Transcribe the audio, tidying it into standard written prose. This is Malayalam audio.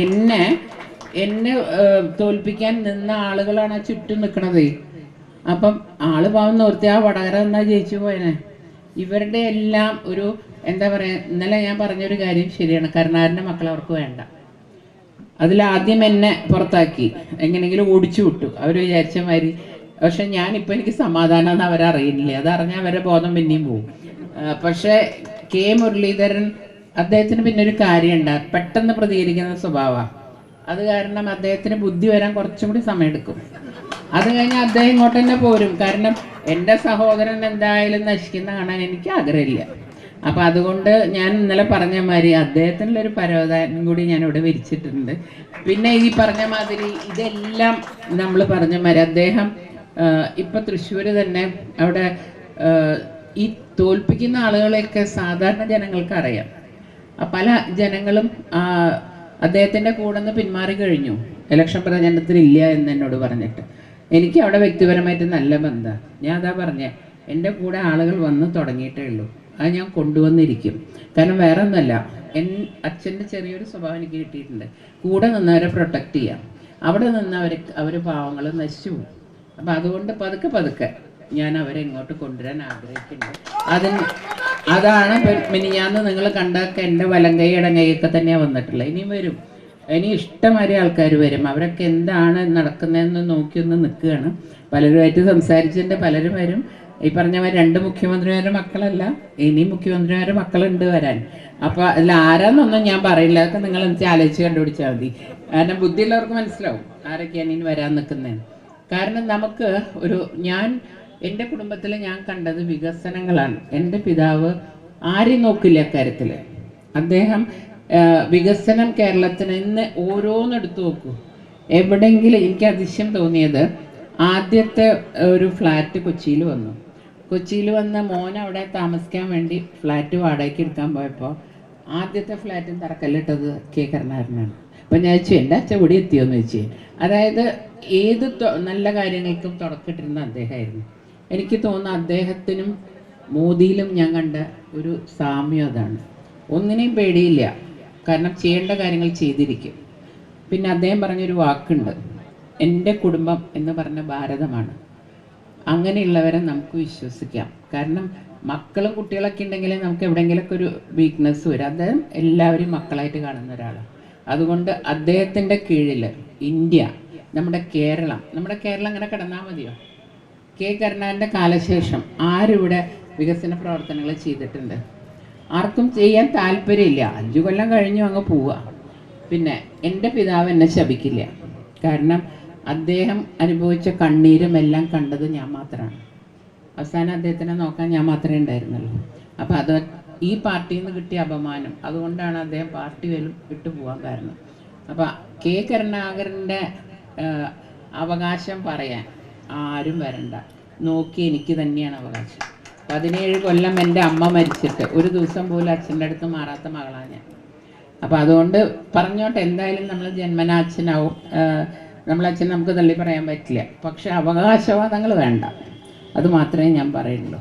എന്നെ എന്നെ തോൽപ്പിക്കാൻ നിന്ന ആളുകളാണ് ചുറ്റും നിൽക്കണത്. അപ്പം ആള് പാവം നിർത്തി ആ വടകര എന്നാ ജയിച്ചു പോയനെ. ഇവരുടെ എല്ലാം ഒരു എന്താ പറയുക, ഇന്നലെ ഞാൻ പറഞ്ഞൊരു കാര്യം ശരിയാണ്, കരുണാകരൻ്റെ മക്കൾ അവർക്ക് വേണ്ട. അതിലാദ്യം എന്നെ പുറത്താക്കി, എങ്ങനെയെങ്കിലും ഓടിച്ചു വിട്ടു അവർ വിചാരിച്ച മാതിരി. പക്ഷെ ഞാനിപ്പോൾ എനിക്ക് സമാധാനം എന്ന് അവരറിയില്ലേ, അതറിഞ്ഞാൽ അവരുടെ ബോധം പിന്നെയും പോകും. പക്ഷേ കെ മുരളീധരൻ, അദ്ദേഹത്തിന് പിന്നെ ഒരു കാര്യമുണ്ട്, പെട്ടെന്ന് പ്രതികരിക്കുന്ന സ്വഭാവമാണ്. അത് കാരണം അദ്ദേഹത്തിന് ബുദ്ധി വരാൻ കുറച്ചും കൂടി സമയമെടുക്കും. അത് കഴിഞ്ഞാൽ അദ്ദേഹം ഇങ്ങോട്ട് തന്നെ പോരും. കാരണം എൻ്റെ സഹോദരൻ എന്തായാലും നശിക്കുന്ന കാണാൻ എനിക്ക് ആഗ്രഹമില്ല. അപ്പം അതുകൊണ്ട് ഞാൻ ഇന്നലെ പറഞ്ഞ മാതിരി അദ്ദേഹത്തിനുള്ളൊരു പരവതാനം കൂടി ഞാനിവിടെ വിരിച്ചിട്ടുണ്ട്. പിന്നെ ഈ പറഞ്ഞ മാതിരി ഇതെല്ലാം നമ്മൾ പറഞ്ഞ മാതിരി അദ്ദേഹം ഇപ്പം തൃശ്ശൂർ തന്നെ അവിടെ ഈ തോൽപ്പിക്കുന്ന ആളുകളെയൊക്കെ സാധാരണ ജനങ്ങൾക്ക് അറിയാം. പല ജനങ്ങളും അദ്ദേഹത്തിൻ്റെ കൂടെ നിന്ന് പിന്മാറി കഴിഞ്ഞു, ഇലക്ഷൻ പ്രചരണത്തിലില്ല എന്ന് എന്നോട് പറഞ്ഞിട്ട്. എനിക്ക് അവിടെ വ്യക്തിപരമായിട്ട് നല്ല ബന്ധമാണ്. ഞാൻ അതാ പറഞ്ഞേ, എൻ്റെ കൂടെ ആളുകൾ വന്ന് തുടങ്ങിയിട്ടേ ഉള്ളൂ. അത് ഞാൻ കൊണ്ടുവന്നിരിക്കും. കാരണം വേറെ ഒന്നല്ല, അച്ഛൻ്റെ ചെറിയൊരു സ്വഭാവം എനിക്ക് കിട്ടിയിട്ടുണ്ട്, കൂടെ നിന്നവരെ പ്രൊട്ടക്റ്റ് ചെയ്യാം. അവിടെ നിന്ന് അവർ പാവങ്ങൾ നശിച്ചു പോകും. അപ്പം അതുകൊണ്ട് പതുക്കെ പതുക്കെ ഞാൻ അവരെ ഇങ്ങോട്ട് കൊണ്ടുവരാൻ ആഗ്രഹിക്കുന്നുണ്ട്. അതാണ് മിനിഞ്ഞാന്ന് നിങ്ങൾ കണ്ടൊക്കെ എൻ്റെ വലങ്കൈ ഇടങ്കൈയൊക്കെ തന്നെയാണ് വന്നിട്ടുള്ളത്. ഇനിയും വരും, ഇനി ഇഷ്ടംമാതിരി ആൾക്കാർ വരും. അവരൊക്കെ എന്താണ് നടക്കുന്നതെന്ന് നോക്കിയൊന്ന് നിൽക്കുകയാണ്. പലരുമായിട്ട് സംസാരിച്ചിട്ടുണ്ട്, പലരും വരും. ഈ പറഞ്ഞ മാതിരി 2 മുഖ്യമന്ത്രിമാരുടെ മക്കളല്ല, ഇനി മുഖ്യമന്ത്രിമാരുടെ മക്കളുണ്ട് വരാൻ. അപ്പോൾ അതിൽ ആരാന്നൊന്നും ഞാൻ പറയില്ല, അതൊക്കെ നിങ്ങൾ എനിക്ക് ആലോചിച്ച് കണ്ടുപിടിച്ചാൽ മതി. കാരണം ബുദ്ധിയുള്ളവർക്ക് മനസ്സിലാവും ആരൊക്കെയാണ് ഇനി വരാൻ നിൽക്കുന്നതെന്ന്. കാരണം നമുക്ക് എൻ്റെ കുടുംബത്തിൽ ഞാൻ കണ്ടത് വികസനങ്ങളാണ്. എൻ്റെ പിതാവ് ആരെയും നോക്കില്ല അക്കാര്യത്തിൽ. അദ്ദേഹം വികസനം കേരളത്തിന് ഇന്ന് ഓരോന്നെടുത്ത് നോക്കൂ. എവിടെയെങ്കിലും എനിക്ക് അതിശയം തോന്നിയത്, ആദ്യത്തെ ഒരു ഫ്ലാറ്റ് കൊച്ചിയിൽ വന്നു. കൊച്ചിയിൽ വന്ന മോൻ അവിടെ താമസിക്കാൻ വേണ്ടി ഫ്ലാറ്റ് വാടകയ്ക്ക് എടുക്കാൻ പോയപ്പോൾ ആദ്യത്തെ ഫ്ലാറ്റിൽ തറക്കല്ലിട്ടത് കെ കരുണാകരനാണ്. അപ്പം ഞാൻ ചോദിച്ചു, എൻ്റെ അച്ഛൻ ഇവിടെ എത്തിയോന്ന് ചോദിച്ചു. അതായത് ഏത് നല്ല കാര്യങ്ങൾക്കും തുടക്കിട്ടിരുന്ന അദ്ദേഹമായിരുന്നു. എനിക്ക് തോന്നുന്നു അദ്ദേഹത്തിനും മോദിയിലും ഞാൻ കണ്ട ഒരു സാമ്യം അതാണ്. ഒന്നിനെയും പേടിയില്ല, കാരണം ചെയ്യേണ്ട കാര്യങ്ങൾ ചെയ്തിരിക്കും. പിന്നെ അദ്ദേഹം പറഞ്ഞൊരു വാക്കുണ്ട്, എൻ്റെ കുടുംബം എന്ന് പറഞ്ഞ ഭാരതമാണ്. അങ്ങനെയുള്ളവരെ നമുക്ക് വിശ്വസിക്കാം. കാരണം മക്കളും കുട്ടികളൊക്കെ ഉണ്ടെങ്കിൽ നമുക്ക് എവിടെയെങ്കിലുമൊക്കെ ഒരു വീക്ക്നെസ് വരും. അദ്ദേഹം എല്ലാവരും മക്കളായിട്ട് കാണുന്ന ഒരാളാണ്. അതുകൊണ്ട് അദ്ദേഹത്തിൻ്റെ കീഴിൽ ഇന്ത്യ, നമ്മുടെ കേരളം അങ്ങനെ കിടന്നാൽ മതിയോ? കെ കരുണാകരൻ്റെ കാലശേഷം ആരിവിടെ വികസന പ്രവർത്തനങ്ങൾ ചെയ്തിട്ടുണ്ട്? ആർക്കും ചെയ്യാൻ താല്പര്യമില്ല. 5 കൊല്ലം കഴിഞ്ഞു അങ്ങ് പോവുക. പിന്നെ എൻ്റെ പിതാവ് എന്നെ ശപിക്കില്ല, കാരണം അദ്ദേഹം അനുഭവിച്ച കണ്ണീരും എല്ലാം കണ്ടത് ഞാൻ മാത്രമാണ്. അവസാനം അദ്ദേഹത്തിനെ നോക്കാൻ ഞാൻ മാത്രമേ ഉണ്ടായിരുന്നുള്ളൂ. അപ്പം അത് ഈ പാർട്ടിയിൽ നിന്ന് കിട്ടിയ അപമാനം, അതുകൊണ്ടാണ് അദ്ദേഹം പാർട്ടി വിട്ടു പോകാൻ കാരണം. അപ്പം കെ കരുണാകരൻ്റെ അവകാശം പറയാൻ ആരും വരണ്ട, നോക്കി എനിക്ക് തന്നെയാണ് അവകാശം. 17 കൊല്ലം എൻ്റെ അമ്മ മരിച്ചിട്ട് ഒരു ദിവസം പോലും അച്ഛൻ്റെ അടുത്ത് മാറാത്ത മകളാണ് ഞാൻ. അപ്പം അതുകൊണ്ട് പറഞ്ഞോട്ടെ, എന്തായാലും നമ്മൾ ജന്മനാ അച്ഛനാവും, നമ്മളച്ഛൻ നമുക്ക് തള്ളി പറയാൻ പറ്റില്ല. പക്ഷെ അവകാശവാദങ്ങൾ വേണ്ട, അത് മാത്രമേ ഞാൻ പറയുള്ളൂ.